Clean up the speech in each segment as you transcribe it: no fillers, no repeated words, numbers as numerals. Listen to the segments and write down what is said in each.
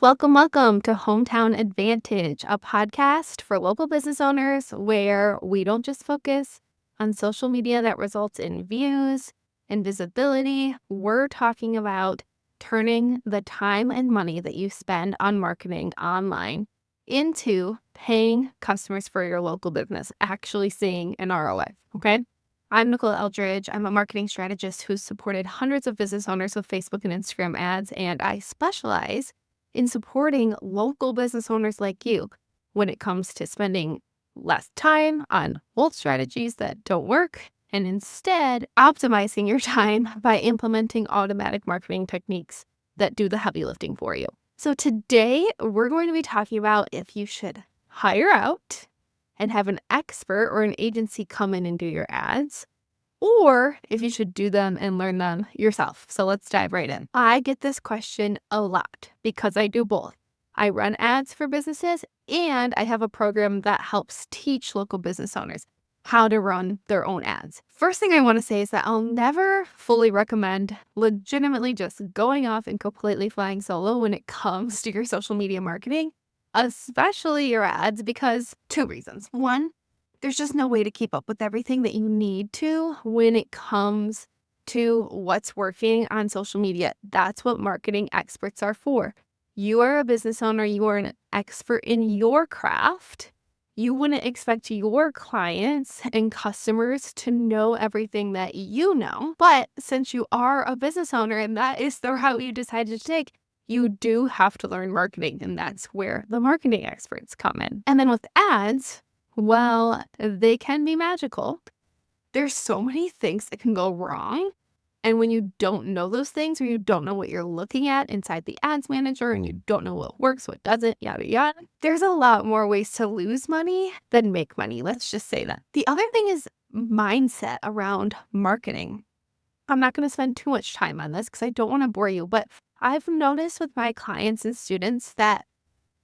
Welcome to Hometown Advantage, a podcast for local business owners where we don't just focus on social media that results in views and visibility. We're talking about turning the time and money that you spend on marketing online into paying customers for your local business, actually seeing an ROI. Okay. I'm Nicole Eldridge. I'm a marketing strategist who's supported hundreds of business owners with Facebook and Instagram ads, and I specialize in supporting local business owners like you when it comes to spending less time on old strategies that don't work and instead optimizing your time by implementing automatic marketing techniques that do the heavy lifting for you. So today we're going to be talking about if you should hire out and have an expert or an agency come in and do your ads, or if you should do them and learn them yourself. So let's dive right in. I get this question a lot because I do both. I run ads for businesses and I have a program that helps teach local business owners how to run their own ads. First thing I want to say is that I'll never fully recommend legitimately just going off and completely flying solo when it comes to your social media marketing, especially your ads, because two reasons. One, there's just no way to keep up with everything that you need to when it comes to what's working on social media. That's what marketing experts are for. You are a business owner, you are an expert in your craft. You wouldn't expect your clients and customers to know everything that you know. But since you are a business owner and that is the route you decided to take, you do have to learn marketing. And that's where the marketing experts come in. And then with ads, well, they can be magical. There's so many things that can go wrong. And when you don't know those things, or you don't know what you're looking at inside the ads manager, and you don't know what works, what doesn't, yada, yada, there's a lot more ways to lose money than make money. Let's just say that. The other thing is mindset around marketing. I'm not going to spend too much time on this because I don't want to bore you, but I've noticed with my clients and students that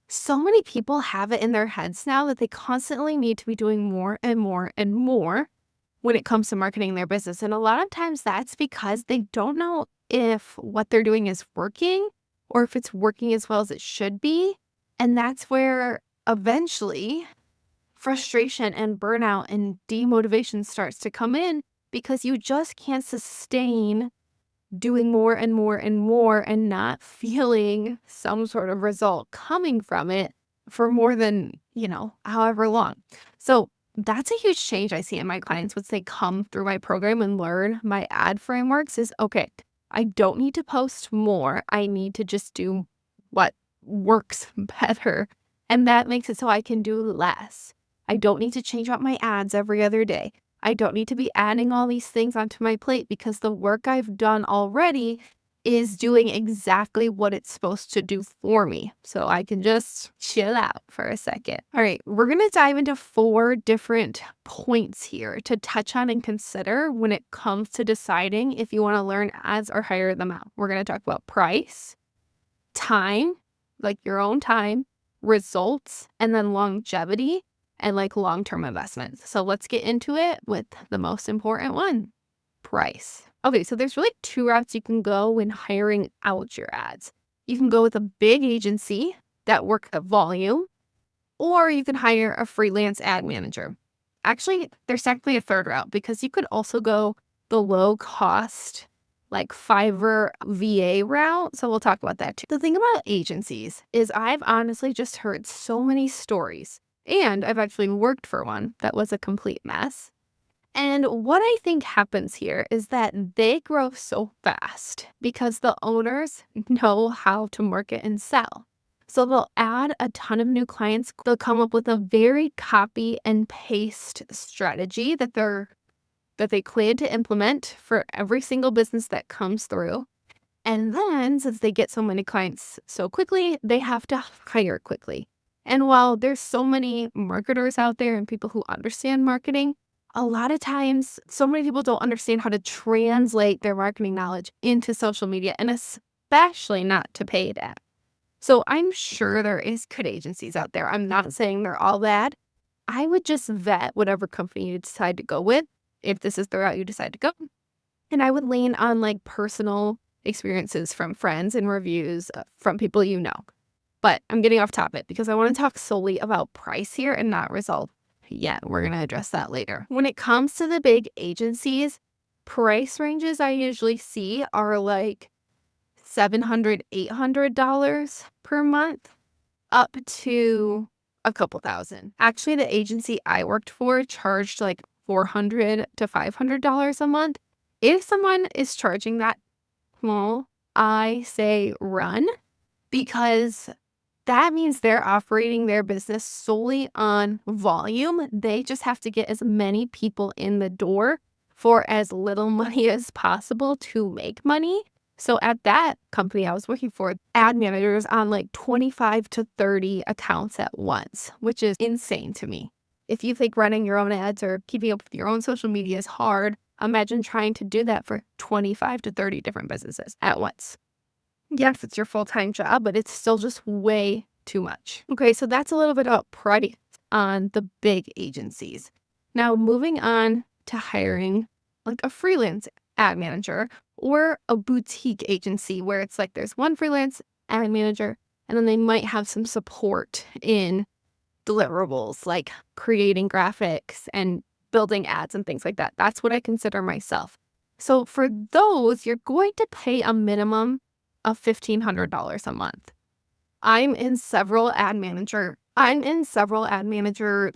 so many people have it in their heads now that they constantly need to be doing more and more and more when it comes to marketing their business. And a lot of times that's because they don't know if what they're doing is working or if it's working as well as it should be. And that's where eventually frustration and burnout and demotivation starts to come in because you just can't sustain doing more and more and more and not feeling some sort of result coming from it for more than, however long. So that's a huge change I see in my clients once they come through my program and learn my ad frameworks is, okay, I don't need to post more. I need to just do what works better. And that makes it so I can do less. I don't need to change out my ads every other day. I don't need to be adding all these things onto my plate because the work I've done already is doing exactly what it's supposed to do for me. So I can just chill out for a second. All right, we're going to dive into 4 different points here to touch on and consider when it comes to deciding if you want to learn ads or hire them out. We're going to talk about price, time, like your own time, results, and then longevity and like long-term investments. So let's get into it with the most important one, price. Okay, so there's really 2 routes you can go when hiring out your ads. You can go with a big agency that work at volume, or you can hire a freelance ad manager. Actually, there's technically a 3rd route because you could also go the low cost like Fiverr VA route. So we'll talk about that too. The thing about agencies is I've honestly just heard so many stories. And I've actually worked for one that was a complete mess. And what I think happens here is that they grow so fast because the owners know how to market and sell. So they'll add a ton of new clients. They'll come up with a very copy and paste strategy that they plan to implement for every single business that comes through. And then since they get so many clients so quickly, they have to hire quickly. And while there's so many marketers out there and people who understand marketing, a lot of times, so many people don't understand how to translate their marketing knowledge into social media, and especially not to paid ads. So I'm sure there is good agencies out there. I'm not saying they're all bad. I would just vet whatever company you decide to go with, if this is the route you decide to go. And I would lean on like personal experiences from friends and reviews from people you know. But I'm getting off topic because I want to talk solely about price here and not result yet. We're going to address that later. When it comes to the big agencies, price ranges I usually see are like $700, $800 per month up to a couple thousand. Actually, the agency I worked for charged like $400 to $500 a month. If someone is charging that, well, I say run, because that means they're operating their business solely on volume. They just have to get as many people in the door for as little money as possible to make money. So at that company I was working for, ad managers on like 25 to 30 accounts at once, which is insane to me. If you think running your own ads or keeping up with your own social media is hard, imagine trying to do that for 25 to 30 different businesses at once. Yes, it's your full-time job, but it's still just way too much. Okay, so that's a little bit about price on the big agencies. Now, moving on to hiring like a freelance ad manager or a boutique agency where it's like there's one freelance ad manager and then they might have some support in deliverables like creating graphics and building ads and things like that. That's what I consider myself. So for those, you're going to pay a minimum of $1,500 a month. I'm in several ad manager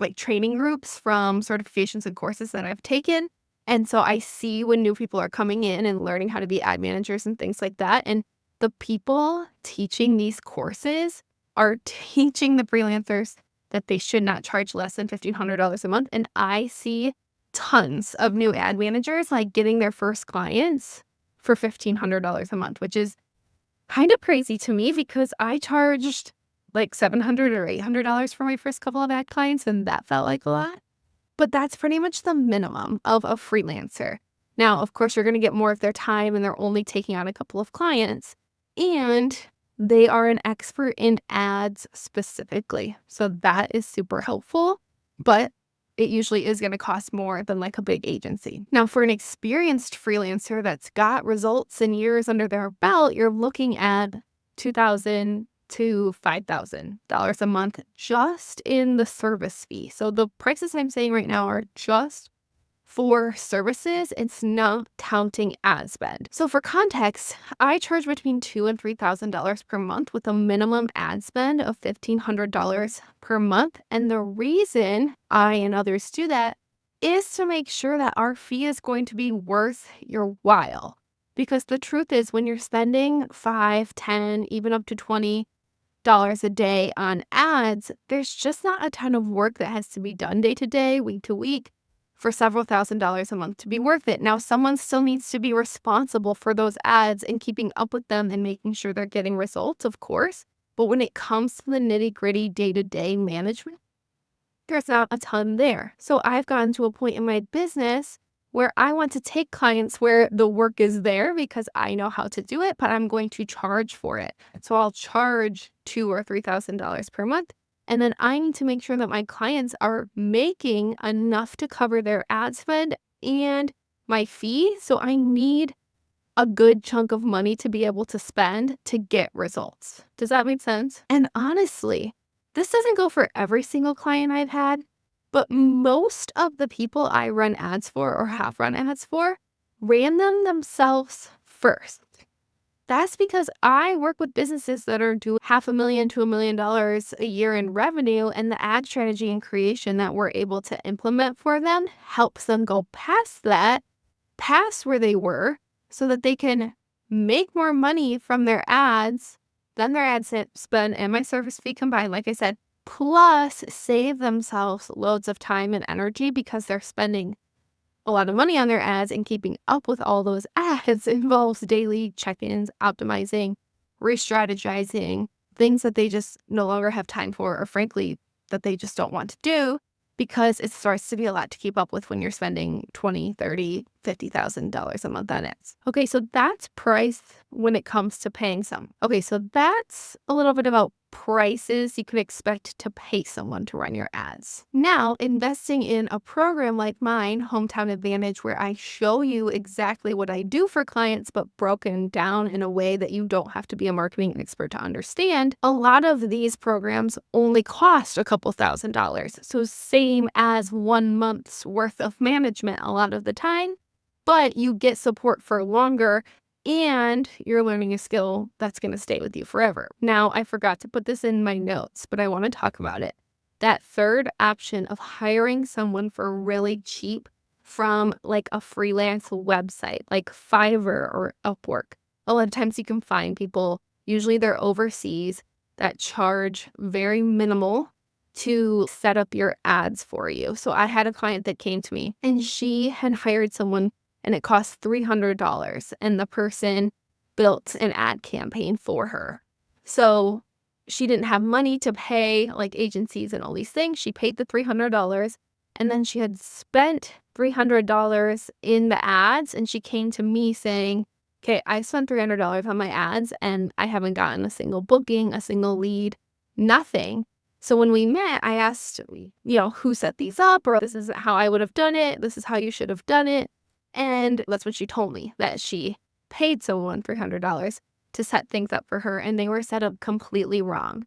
like training groups from certifications and courses that I've taken. And so I see when new people are coming in and learning how to be ad managers and things like that. And the people teaching these courses are teaching the freelancers that they should not charge less than $1,500 a month. And I see tons of new ad managers like getting their first clients for $1,500 a month, which is kind of crazy to me because I charged like $700 or $800 for my first couple of ad clients, and that felt like a lot. But that's pretty much the minimum of a freelancer. Now, of course, you're going to get more of their time and they're only taking on a couple of clients, and they are an expert in ads specifically. So that is super helpful, but it usually is going to cost more than like a big agency. Now, for an experienced freelancer that's got results and years under their belt, you're looking at $2,000 to $5,000 a month just in the service fee. So the prices I'm saying right now are just for services. It's not counting ad spend. So for context, I charge between $2,000 and $3,000 per month with a minimum ad spend of $1,500 per month. And the reason I and others do that is to make sure that our fee is going to be worth your while. Because the truth is, when you're spending $5, $10, even up to $20 a day on ads, there's just not a ton of work that has to be done day to day, week to week, for several $1,000s a month to be worth it. Now, someone still needs to be responsible for those ads and keeping up with them and making sure they're getting results, of course. But when it comes to the nitty-gritty day-to-day management, there's not a ton there. So I've gotten to a point in my business where I want to take clients where the work is there because I know how to do it, but I'm going to charge for it. So I'll charge $2,000 or $3,000 per month. And then I need to make sure that my clients are making enough to cover their ad spend and my fee. So I need a good chunk of money to be able to spend to get results. Does that make sense? And honestly, this doesn't go for every single client I've had, but most of the people I run ads for or have run ads for ran them themselves first. That's because I work with businesses that are doing $500,000 to $1 million a year in revenue, and the ad strategy and creation that we're able to implement for them helps them go past that, past where they were, so that they can make more money from their ads than their ad spend and my service fee combined, like I said, plus save themselves loads of time and energy because they're spending a lot of money on their ads, and keeping up with all those ads involves daily check-ins, optimizing, re-strategizing, things that they just no longer have time for, or frankly, that they just don't want to do because it starts to be a lot to keep up with when you're spending $20, $30, $50,000 a month on ads. Okay, so that's price when it comes to paying some. Okay, so that's a little bit about prices you can expect to pay someone to run your ads. Now, investing in a program like mine, Hometown Advantage, where I show you exactly what I do for clients, but broken down in a way that you don't have to be a marketing expert to understand. A lot of these programs only cost a couple $1,000s. So same as 1 month's worth of management a lot of the time, but you get support for longer and you're learning a skill that's going to stay with you forever. Now, I forgot to put this in my notes, but I want to talk about it. That third option of hiring someone for really cheap from like a freelance website like Fiverr or Upwork. A lot of times you can find people, usually they're overseas, that charge very minimal to set up your ads for you. So I had a client that came to me and she had hired someone and it cost $300 and the person built an ad campaign for her. So she didn't have money to pay like agencies and all these things. She paid the $300 and then she had spent $300 in the ads and she came to me saying, okay, I spent $300 on my ads and I haven't gotten a single booking, a single lead, nothing. So when we met, I asked, who set these up, or this isn't how I would have done it. This is how you should have done it. And that's what she told me, that she paid someone $300 to set things up for her, and they were set up completely wrong.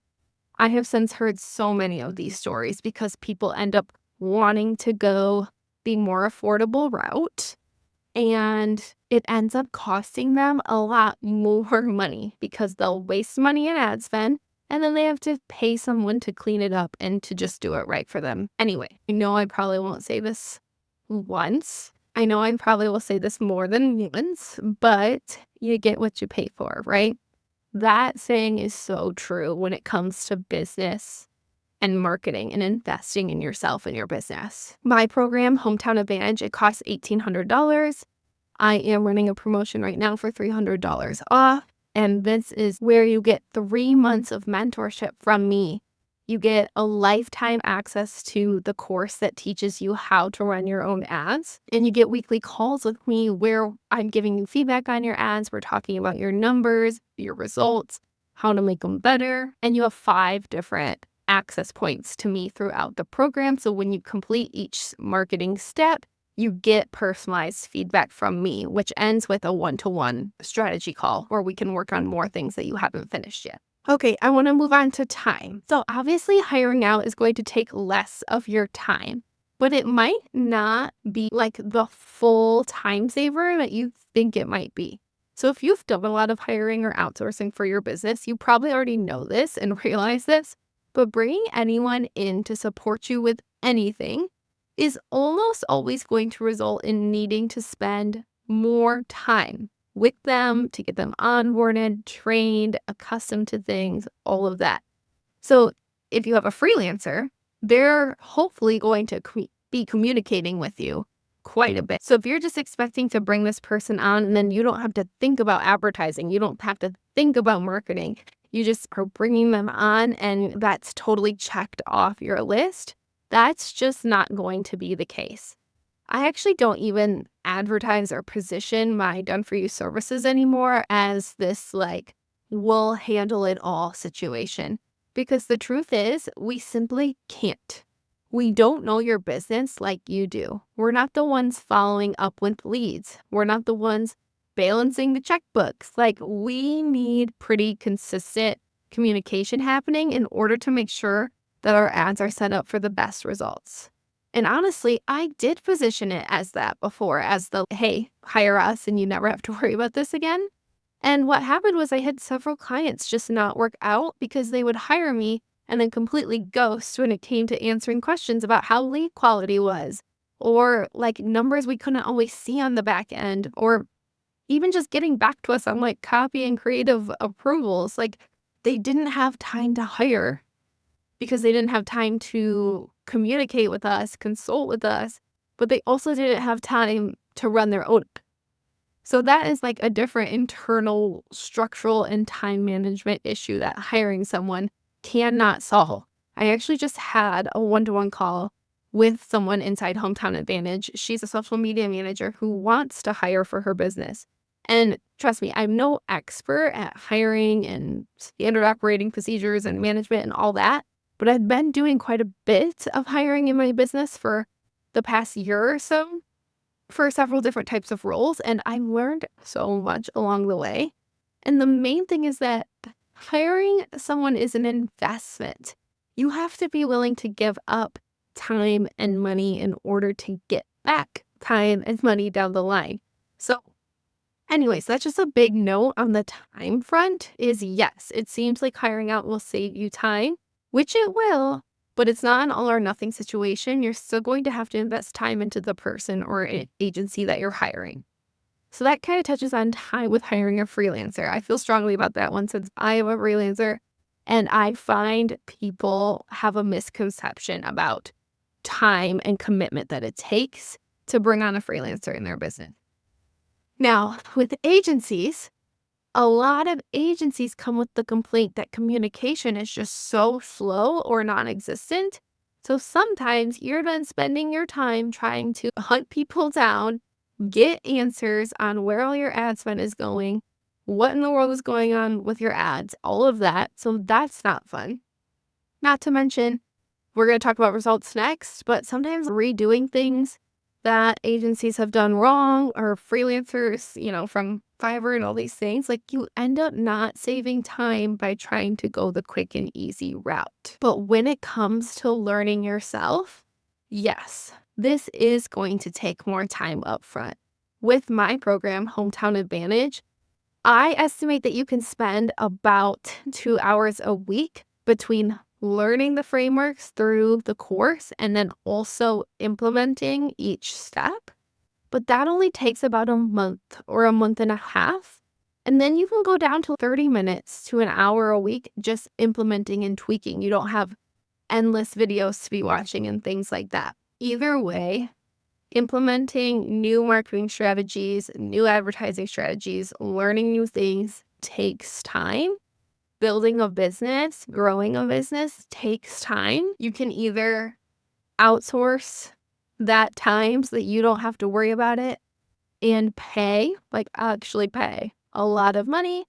I have since heard so many of these stories because people end up wanting to go the more affordable route, and it ends up costing them a lot more money because they'll waste money in ad spend, and then they have to pay someone to clean it up and to just do it right for them. Anyway, I know I probably won't say this once. I know I probably will say this more than once, but you get what you pay for, right? That saying is so true when it comes to business and marketing and investing in yourself and your business. My program, Hometown Advantage, it costs $1,800. I am running a promotion right now for $300 off. And this is where you get 3 months of mentorship from me. You get a lifetime access to the course that teaches you how to run your own ads. And you get weekly calls with me where I'm giving you feedback on your ads. We're talking about your numbers, your results, how to make them better. And you have 5 different access points to me throughout the program. So when you complete each marketing step, you get personalized feedback from me, which ends with a 1-to-1 strategy call where we can work on more things that you haven't finished yet. Okay, I want to move on to time. So obviously hiring out is going to take less of your time, but it might not be like the full time saver that you think it might be. So if you've done a lot of hiring or outsourcing for your business, you probably already know this and realize this, but bringing anyone in to support you with anything is almost always going to result in needing to spend more time with them to get them onboarded, trained, accustomed to things, all of that. So if you have a freelancer, they're hopefully going to be communicating with you quite a bit. So if you're just expecting to bring this person on and then you don't have to think about advertising, you don't have to think about marketing, you just are bringing them on and that's totally checked off your list, that's just not going to be the case. I actually don't even advertise or position my done-for-you services anymore as this like, we'll handle it all situation. Because the truth is, we simply can't. We don't know your business like you do. We're not the ones following up with leads. We're not the ones balancing the checkbooks. Like, we need pretty consistent communication happening in order to make sure that our ads are set up for the best results. And honestly, I did position it as that before, as the, hey, hire us and you never have to worry about this again. And what happened was I had several clients just not work out because they would hire me and then completely ghost when it came to answering questions about how lead quality was, or like numbers we couldn't always see on the back end, or even just getting back to us on like copy and creative approvals. Like, they didn't have time to hire because they didn't have time to communicate with us, consult with us, but they also didn't have time to run their own. So that is like a different internal structural and time management issue that hiring someone cannot solve. I actually just had a 1-to-1 call with someone inside Hometown Advantage. She's a social media manager who wants to hire for her business. And trust me, I'm no expert at hiring and standard operating procedures and management and all that, but I've been doing quite a bit of hiring in my business for the past year or so for several different types of roles, and I learned so much along the way. And the main thing is that hiring someone is an investment. You have to be willing to give up time and money in order to get back time and money down the line. So anyways, that's just a big note on the time front is yes, it seems like hiring out will save you time, which it will, but it's not an all or nothing situation. You're still going to have to invest time into the person or agency that you're hiring. So that kind of touches on time with hiring a freelancer. I feel strongly about that one since I am a freelancer and I find people have a misconception about time and commitment that it takes to bring on a freelancer in their business. Now, with agencies, a lot of agencies come with the complaint that communication is just so slow or non-existent. So sometimes you're then spending your time trying to hunt people down, get answers on where all your ad spend is going, what in the world is going on with your ads, all of that. So that's not fun. Not to mention, we're going to talk about results next, but sometimes redoing things that agencies have done wrong or freelancers, from Fiverr and all these things, like you end up not saving time by trying to go the quick and easy route. But when it comes to learning yourself, yes, this is going to take more time up front. With my program, Hometown Advantage, I estimate that you can spend about 2 hours a week between learning the frameworks through the course and then also implementing each step. But that only takes about a month or a month and a half. And then you can go down to 30 minutes to an hour a week just implementing and tweaking. You don't have endless videos to be watching and things like that. Either way, implementing new marketing strategies, new advertising strategies, learning new things takes time. Building a business, growing a business takes time. You can either outsource that time so that you don't have to worry about it and actually pay a lot of money,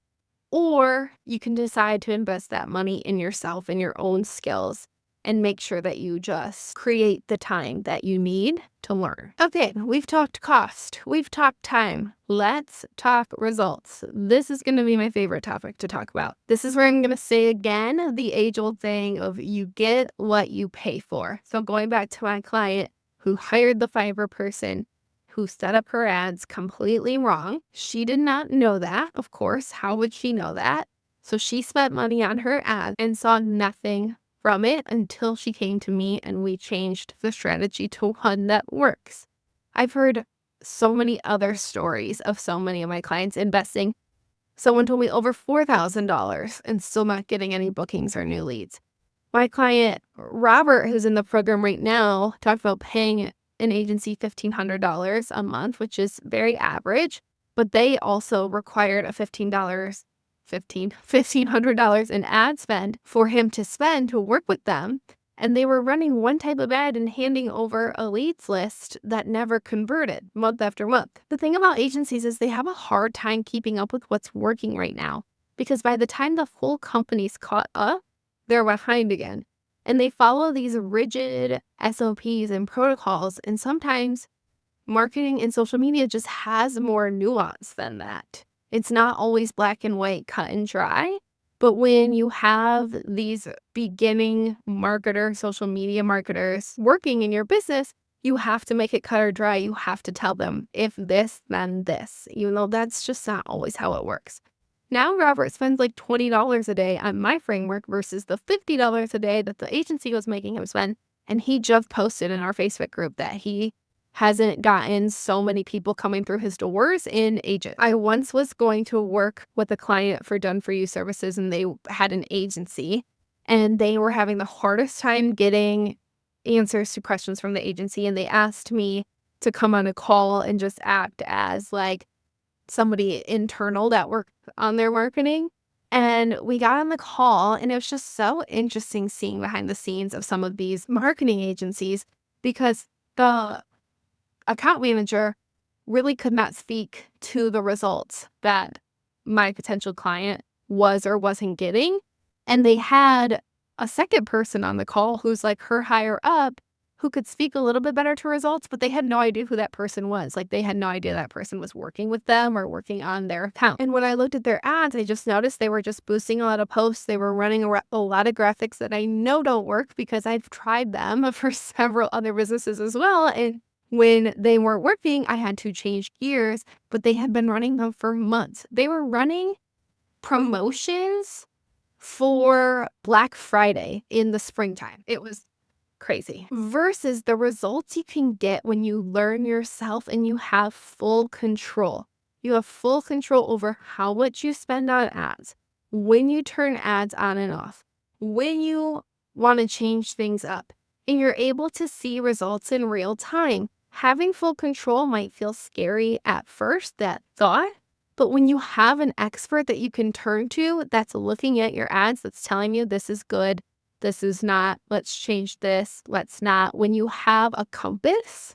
or you can decide to invest that money in yourself and your own skills and make sure that you just create the time that you need to learn. Okay, we've talked cost. We've talked time. Let's talk results. This is going to be my favorite topic to talk about. This is where I'm going to say again the age-old thing of you get what you pay for. So going back to my client who hired the Fiverr person who set up her ads completely wrong. She did not know that, of course. How would she know that? So she spent money on her ad and saw nothing from it until she came to me and we changed the strategy to one that works. I've heard so many other stories of so many of my clients investing. Someone told me over $4,000 and still not getting any bookings or new leads. My client, Robert, who's in the program right now, talked about paying an agency $1,500 a month, which is very average, but they also required a $1,500 in ad spend for him to spend to work with them. And they were running one type of ad and handing over a leads list that never converted month after month. The thing about agencies is they have a hard time keeping up with what's working right now, because by the time the whole company's caught up, they're behind again. And they follow these rigid SOPs and protocols. And sometimes marketing and social media just has more nuance than that. It's not always black and white, cut and dry. But when you have these beginning marketers, social media marketers working in your business, you have to make it cut or dry. You have to tell them if this, then this, even though that's just not always how it works. Now Robert spends like $20 a day on my framework versus the $50 a day that the agency was making him spend. And he just posted in our Facebook group that he hasn't gotten so many people coming through his doors in ages. I once was going to work with a client for done for you services, and they had an agency and they were having the hardest time getting answers to questions from the agency. And they asked me to come on a call and just act as like somebody internal that worked on their marketing. And we got on the call, and it was just so interesting seeing behind the scenes of some of these marketing agencies because the account manager really could not speak to the results that my potential client was or wasn't getting. And they had a second person on the call who's like her higher up who could speak a little bit better to results, but they had no idea who that person was. Like they had no idea that person was working with them or working on their account. And when I looked at their ads, I just noticed they were just boosting a lot of posts. They were running a lot of graphics that I know don't work because I've tried them for several other businesses as well. And when they weren't working, I had to change gears, but they had been running them for months. They were running promotions for Black Friday in the springtime. It was crazy. Versus the results you can get when you learn yourself and you have full control. You have full control over how much you spend on ads, when you turn ads on and off, when you want to change things up, and you're able to see results in real time. Having full control might feel scary at first, that thought, but when you have an expert that you can turn to that's looking at your ads, that's telling you this is good, this is not, let's change this, let's not. When you have a compass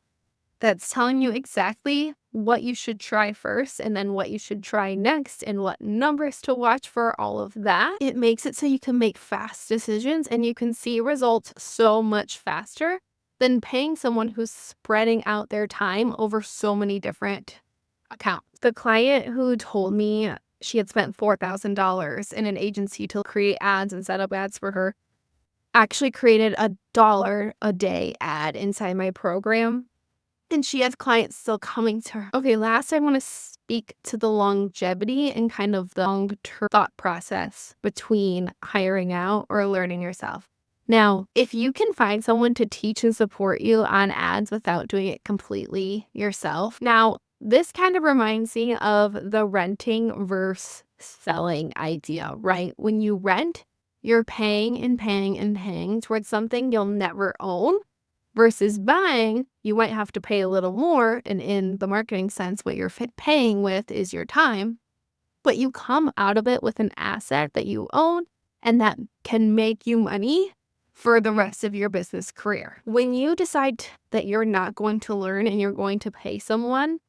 that's telling you exactly what you should try first and then what you should try next and what numbers to watch for, all of that, it makes it so you can make fast decisions and you can see results so much faster than paying someone who's spreading out their time over so many different accounts. The client who told me she had spent $4,000 in an agency to create ads and set up ads for her actually created $1 a day ad inside my program. And she has clients still coming to her. Okay, last I want to speak to the longevity and kind of the long-term thought process between hiring out or learning yourself. Now, if you can find someone to teach and support you on ads without doing it completely yourself. Now, this kind of reminds me of the renting versus selling idea, right? When you rent, you're paying and paying and paying towards something you'll never own. Versus buying, you might have to pay a little more, and in the marketing sense, what you're paying with is your time, but you come out of it with an asset that you own and that can make you money for the rest of your business career. When you decide that you're not going to learn and you're going to pay someone,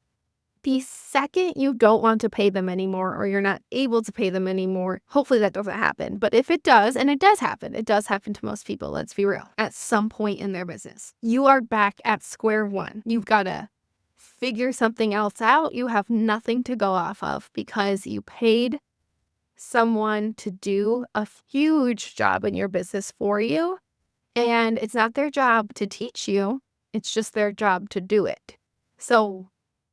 the second you don't want to pay them anymore or you're not able to pay them anymore, hopefully that doesn't happen. But if it does, and it does happen to most people, let's be real, at some point in their business, you are back at square one. You've got to figure something else out. You have nothing to go off of because you paid someone to do a huge job in your business for you. And it's not their job to teach you. It's just their job to do it. So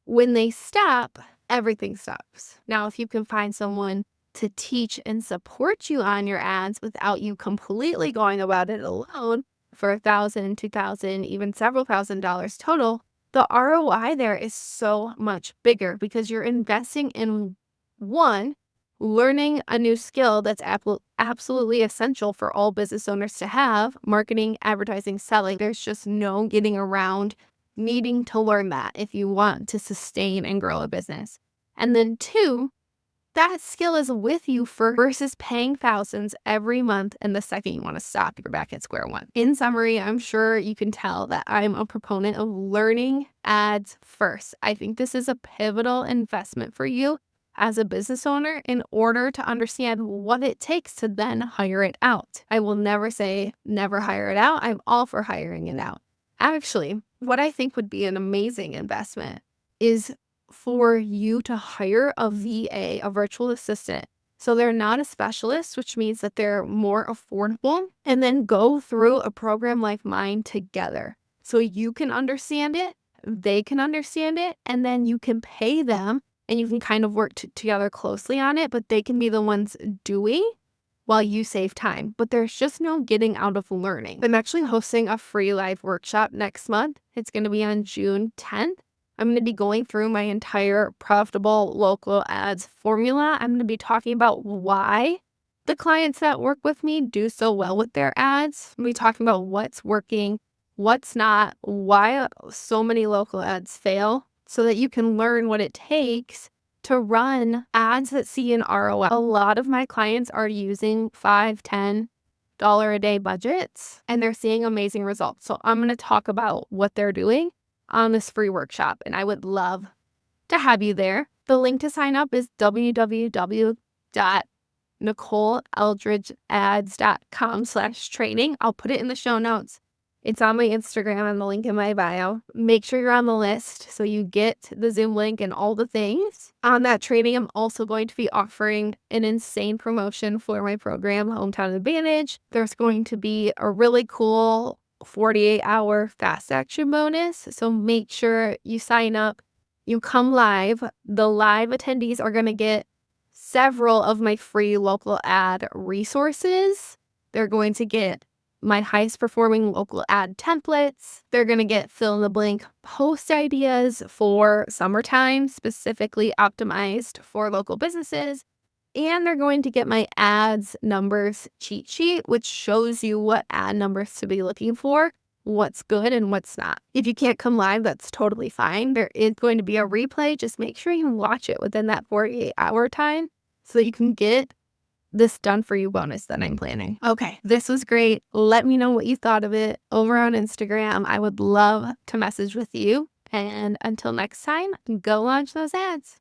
when they stop, everything stops. Now, if you can find someone to teach and support you on your ads without you completely going about it alone for $1,000, $2,000, even several $1,000s total, the ROI there is so much bigger because you're investing in, one, learning a new skill that's absolutely essential for all business owners to have: marketing, advertising, selling. There's just no getting around needing to learn that if you want to sustain and grow a business. And then two, that skill is with you versus paying thousands every month, and the second you want to stop, you're back at square one. In summary, I'm sure you can tell that I'm a proponent of learning ads first. I think this is a pivotal investment for you as a business owner in order to understand what it takes to then hire it out. I will never say never hire it out. I'm all for hiring it out. Actually, what I think would be an amazing investment is for you to hire a VA, a virtual assistant. So they're not a specialist, which means that they're more affordable, and then go through a program like mine together. So you can understand it, they can understand it, and then you can pay them and you can kind of work together closely on it, but they can be the ones doing while you save time. But there's just no getting out of learning. I'm actually hosting a free live workshop next month. It's going to be on June 10th. I'm going to be going through my entire profitable local ads formula. I'm going to be talking about why the clients that work with me do so well with their ads. I'm going to be talking about what's working, what's not, why so many local ads fail, so that you can learn what it takes to run ads that see an ROI. A lot of my clients are using 5, 10, a day budgets, and they're seeing amazing results. So I'm going to talk about what they're doing on this free workshop, and I would love to have you there. The link to sign up is www.nicoleeldridgeads.com/training. I'll put it in the show notes. It's on my Instagram and the link in my bio. Make sure you're on the list so you get the Zoom link and all the things. On that training, I'm also going to be offering an insane promotion for my program, Hometown Advantage. There's going to be a really cool 48-hour fast action bonus. So make sure you sign up. You come live. The live attendees are going to get several of my free local ad resources. They're going to get my highest performing local ad templates. They're going to get fill in the blank post ideas for summertime, specifically optimized for local businesses. And they're going to get my ads numbers cheat sheet, which shows you what ad numbers to be looking for, what's good and what's not. If you can't come live, that's totally fine. There is going to be a replay. Just make sure you watch it within that 48-hour time so that you can get this done for you bonus that I'm planning. Okay, this was great. Let me know what you thought of it over on Instagram. I would love to message with you. And until next time, go launch those ads.